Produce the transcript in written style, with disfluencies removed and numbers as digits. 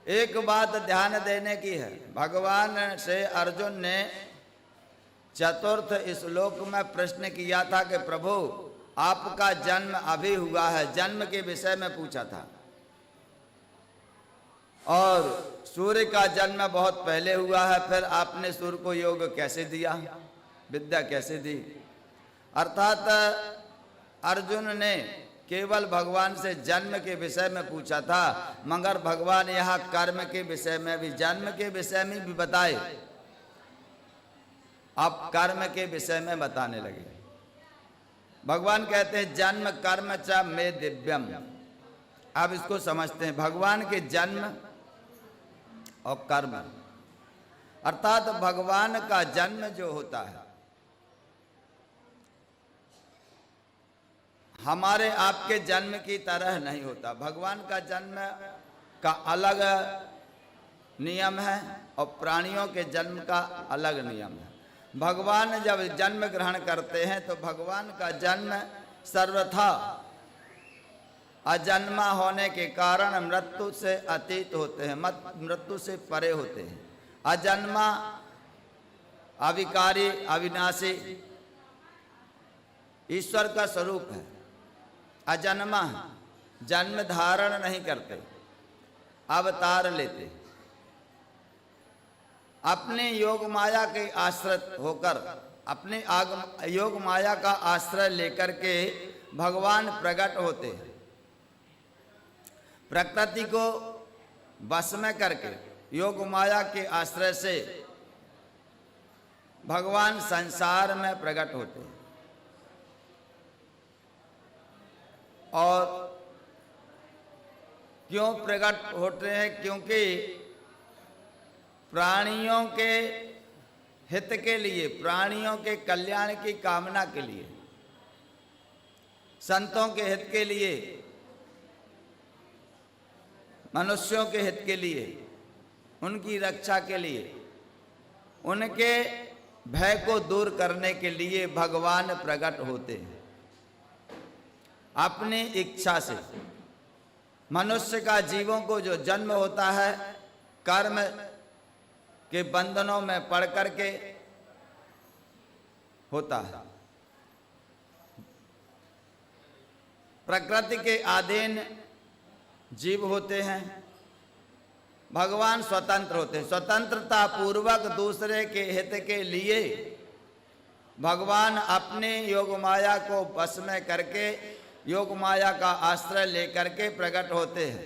एक बात ध्यान देने की है, भगवान से अर्जुन ने चतुर्थ श्लोक में प्रश्न किया था कि प्रभु आपका जन्म अभी हुआ है, जन्म के विषय में पूछा था, और सूर्य का जन्म बहुत पहले हुआ है, फिर आपने सूर्य को योग कैसे दिया, विद्या कैसे दी। अर्थात अर्जुन ने केवल भगवान से जन्म के विषय में पूछा था, मगर भगवान यहाँ कर्म के विषय में भी, जन्म के विषय में भी बताए, अब कर्म के विषय में बताने लगे। भगवान कहते हैं जन्म कर्म च मे दिव्यम। अब इसको समझते हैं, भगवान के जन्म और कर्म, अर्थात भगवान का जन्म जो होता है हमारे आपके जन्म की तरह नहीं होता। भगवान का जन्म का अलग नियम है और प्राणियों के जन्म का अलग नियम है। भगवान जब जन्म ग्रहण करते हैं तो भगवान का जन्म सर्वथा अजन्मा होने के कारण मृत्यु से अतीत होते हैं, मृत्यु से परे होते हैं। अजन्मा, अविकारी, अविनाशी ईश्वर का स्वरूप है। अजन्मा जन्म धारण नहीं करते, अवतार लेते, अपने योग माया के आश्रित होकर, अपने योग माया का आश्रय लेकर के भगवान प्रकट होते हैं। प्रकृति को वश में करके योग माया के आश्रय से भगवान संसार में प्रकट होते हैं। और क्यों प्रकट होते हैं? क्योंकि प्राणियों के हित के लिए, प्राणियों के कल्याण की कामना के लिए, संतों के हित के लिए, मनुष्यों के हित के लिए, उनकी रक्षा के लिए, उनके भय को दूर करने के लिए भगवान प्रकट होते हैं। अपनी इच्छा से मनुष्य का जीवों को जो जन्म होता है कर्म के बंधनों में पड़ करके होता है, प्रकृति के अधीन जीव होते हैं। भगवान स्वतंत्र होते हैं, स्वतंत्रता पूर्वक दूसरे के हित के लिए भगवान अपने योग माया को वश में करके योग माया का आश्रय लेकर के प्रकट होते हैं।